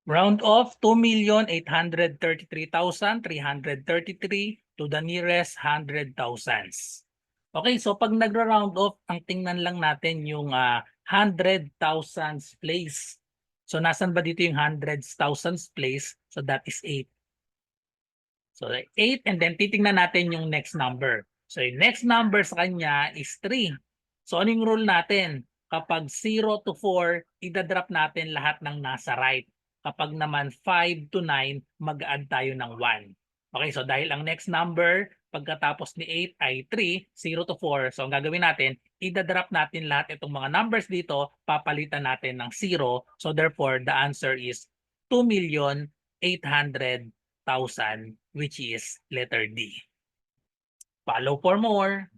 Round off 2,833,333 to the nearest 100,000s. Okay, so pag nagra-round off, ang tingnan lang natin yung 100,000s place. So nasan ba dito yung 100,000s place? So that is 8. So 8 and then titingnan natin yung next number. So yung next number sa kanya is 3. So anong rule natin? Kapag 0 to 4, idadrop natin lahat ng nasa right. Kapag naman 5 to 9, mag-add tayo ng 1. Okay, so dahil ang next number pagkatapos ni 8 ay 3, 0 to 4. So ang gagawin natin, idadrop natin lahat itong mga numbers dito, papalitan natin ng 0. So therefore, the answer is 2,800,000, which is letter D. Follow for more.